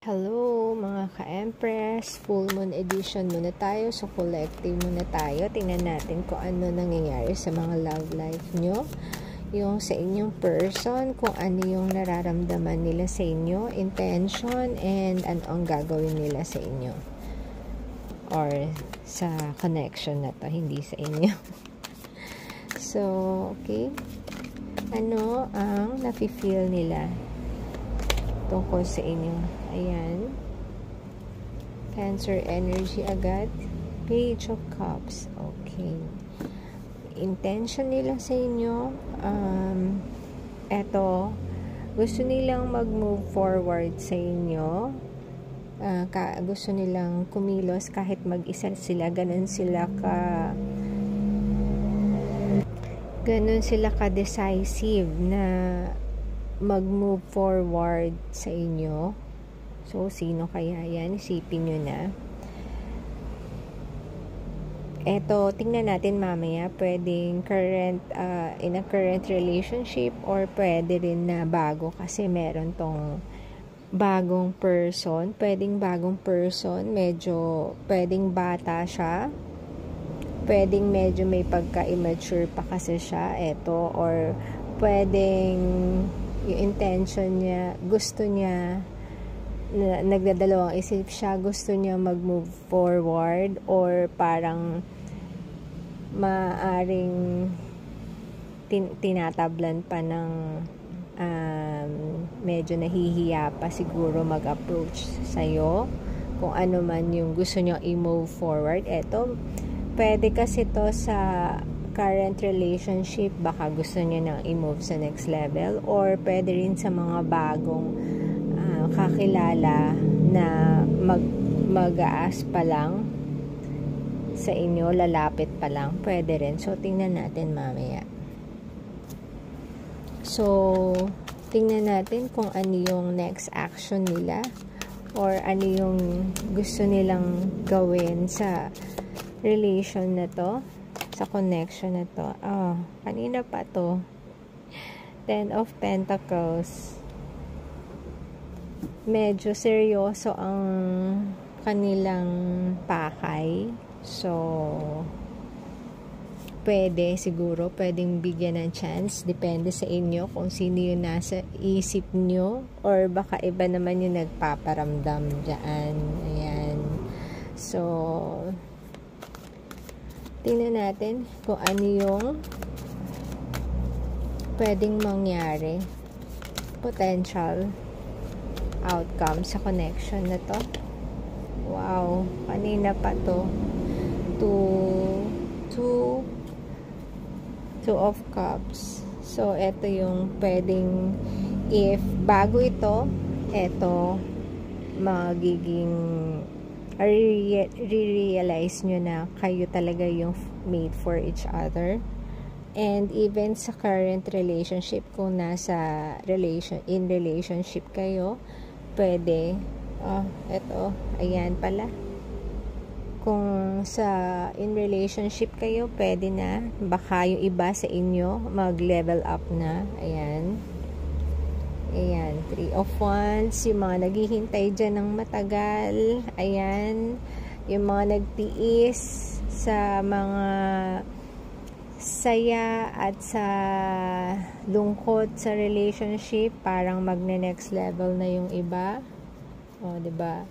Hello mga ka-Empress, full moon edition muna tayo, so collective muna tayo. Tingnan natin kung ano nangyayari sa mga love life nyo, yung sa inyong person, kung ano yung nararamdaman nila sa inyo, intention, and ano ang gagawin nila sa inyo or sa connection na to, hindi sa inyo. So, okay, ano ang nafe-feel nila tungkol sa inyo? Ayan. Cancer energy agad. Page of Cups. Okay. Intention nila sa inyo. Eto, gusto nilang mag-move forward sa inyo. Gusto nilang kumilos kahit mag-isa sila. Ganun sila ka-decisive na mag-move forward sa inyo. So, sino kaya yan? Isipin nyo na. Eto, tingnan natin mamaya. Pwedeng in a current relationship or pwede rin na bago kasi meron tong bagong person. Pwedeng bagong person. Pwedeng bata siya. Pwedeng medyo may pagka-immature pa kasi siya. Eto, or pwedeng yung intention niya, gusto niya, nagdadalawang isip siya, gusto niya mag-move forward or parang maaring tinatablan pa ng medyo nahihiya pa siguro mag-approach sa'yo kung ano man yung gusto niyo i-move forward. Eto, pwede kasi to sa current relationship, baka gusto niya nang i-move sa next level, or pwede rin sa mga bagong kakilala na mag-aas pa lang sa inyo, lalapit pa lang, pwede rin. So, tingnan natin mamaya. So, tingnan natin kung ano yung next action nila or ano yung gusto nilang gawin sa relation na to, sa connection na to. Kanina pa to. 10 of Pentacles. Medyo seryoso ang kanilang pakay. So, pwedeng bigyan ng chance. Depende sa inyo kung sino yung nasa isip nyo. Or baka iba naman yung nagpaparamdam dyan. Ayan. So, tingnan natin kung ano yung pwedeng mangyari. Potential outcome sa connection na to. Wow, kanina pa to. Two of Cups. So, eto yung pwedeng, if bago ito, eto magiging re-realize nyo na kayo talaga yung made for each other. And even sa current relationship, kung nasa in relationship kayo, pwede, eto, ayan pala. Kung in relationship kayo, pwede na, baka yung iba sa inyo, mag-level up na, ayan. Ayan, 3 of Wands, yung mga naghihintay dyan ng matagal, ayan. Yung mga nagtiis sa mga saya at sa lungkot sa relationship, parang magne-next level na yung iba. Diba?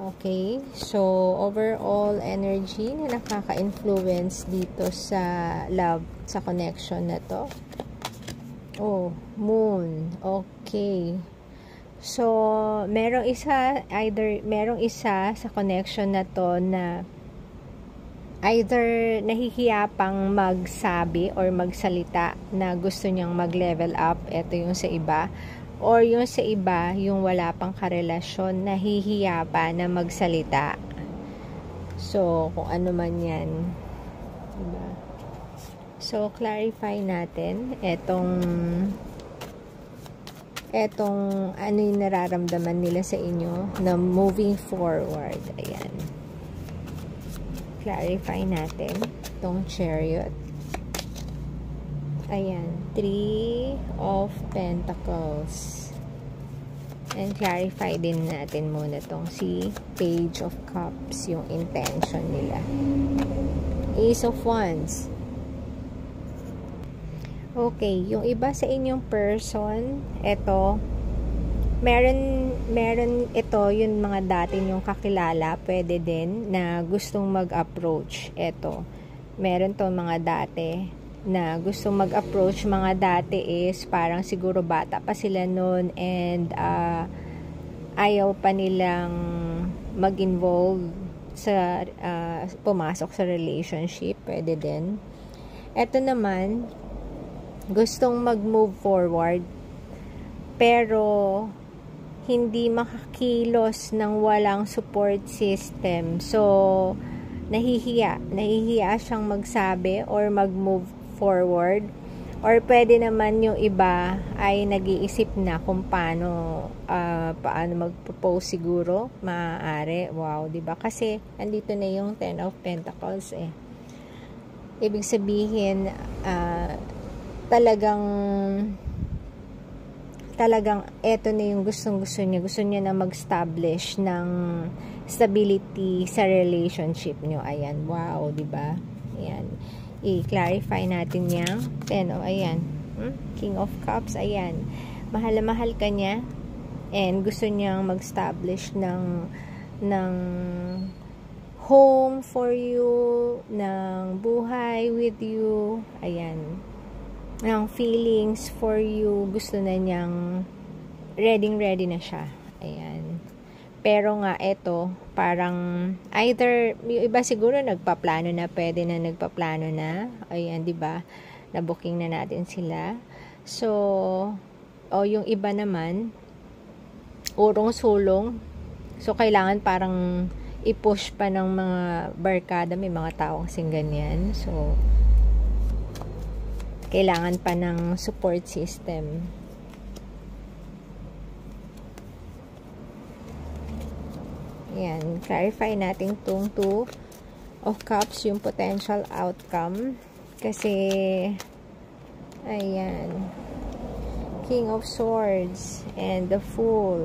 Okay. So, overall energy na nakaka-influence dito sa love, sa connection na to. Moon. Okay. So, merong isa sa connection na to na either nahihiya pang magsabi or magsalita na gusto niyang mag-level up, ito yung sa iba, or yung sa iba, yung wala pang karelasyon, nahihiya pa na magsalita. So, kung ano man yan. Diba? So, clarify natin etong ano yung nararamdaman nila sa inyo na moving forward. Ayan. Clarify natin itong Chariot. Ayan, 3 of Pentacles. And clarify din natin muna tong si Page of Cups, yung intention nila. Ace of Wands. Okay, yung iba sa inyong person, eto, meron ito, yung mga dati yung kakilala, pwede din, na gustong mag-approach. Eto, meron to mga dati, na gustong mag-approach. Mga dati is, parang siguro bata pa sila nun, and ayaw pa nilang mag-involve sa, pumasok sa relationship, pwede din. Eto naman, gustong mag-move forward, pero hindi makakilos ng walang support system. So, nahihiya siyang magsabi or mag-move forward. Or pwede naman yung iba ay nag-iisip na kung paano mag-propose siguro, maaari. Wow, 'di ba? Kasi andito na yung 10 of Pentacles eh. Ibig sabihin talagang eto na yung gustong-gusto niya. Gusto niya na mag-establish ng stability sa relationship niyo. Ayan, wow, 'di ba? Ayan. I-clarify natin yang 10. Ayan. King of Cups, ayan. Mahal na mahal ka niya and gusto niyang mag-establish ng home for you, ng buhay with you. Ayan. Ng feelings for you, gusto na niyang ready na siya. Ayan. Pero nga, eto, parang either, yung iba siguro nagpaplano na, pwede na nagpaplano na. Ayan, di ba? Na-booking na natin sila. So, yung iba naman, urong-sulong. So, kailangan parang i-push pa ng mga barkada. May mga tao kasing ganyan. So, kailangan pa ng support system. Ayan, clarify natin itong 2 of Cups, yung potential outcome. Kasi, ayan, King of Swords and the Fool.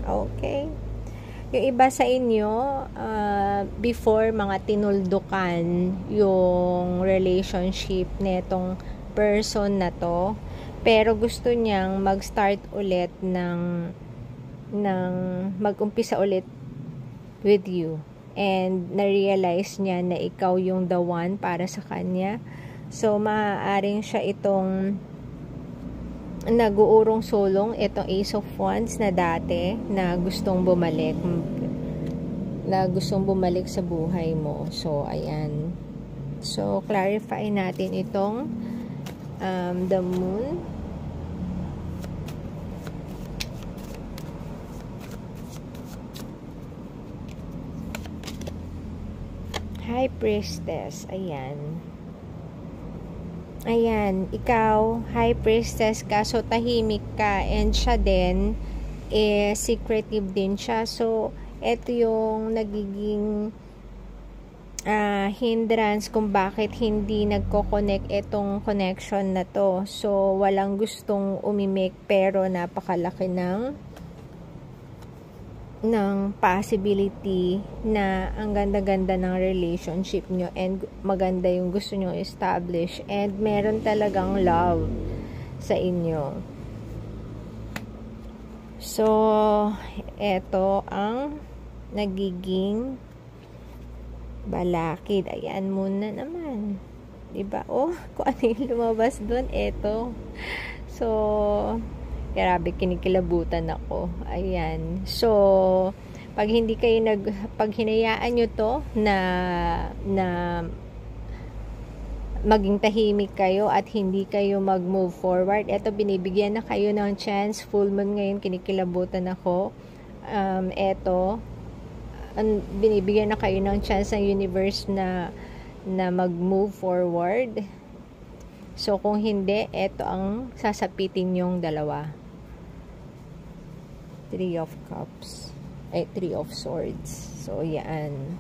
Okay. Yung iba sa inyo, before mga tinuldukan yung relationship netong person na to, pero gusto niyang mag-start ulit ng mag-umpisa ulit with you, and na-realize niya na ikaw yung the one para sa kanya. So, maaaring siya itong nag-uurong sulong, itong Ace of Wands na dati, na gustong bumalik sa buhay mo. So, ayan. So, clarify natin itong the Moon. High Priestess. Ayan. Ayan. Ikaw, High Priestess ka. So, tahimik ka. And siya din, secretive din siya. So, ito yung nagiging hindrance kung bakit hindi nagko-connect itong connection na to. So, walang gustong umimik, pero napakalaki ng possibility na ang ganda-ganda ng relationship nyo and maganda yung gusto nyo establish and meron talagang love sa inyo. So, eto ang nagiging balakid. Ayan muna naman. Diba? Oh, kung ano yung lumabas dun, eto. So, grabe, kinikilabutan ako. Ayan. So, pag hinayaan nyo to na maging tahimik kayo at hindi kayo mag-move forward, eto, binibigyan na kayo ng chance. Full moon ngayon, kinikilabutan ako. Eto, binibigyan na kayo ng chance ng universe na mag-move forward. So, kung hindi, eto ang sasapitin yung dalawa. 3 of Cups. 3 of Swords. So, yan.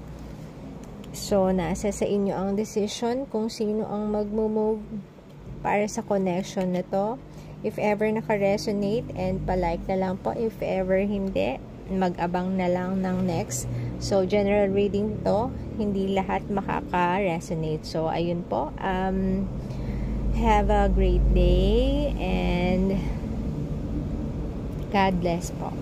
So, nasa sa inyo ang decision kung sino ang mag-move para sa connection na to. If ever naka-resonate, and palike na lang po. If ever hindi, mag-abang na lang ng next. So, general reading to, hindi lahat makaka-resonate. So, ayun po. Have a great day and God bless po.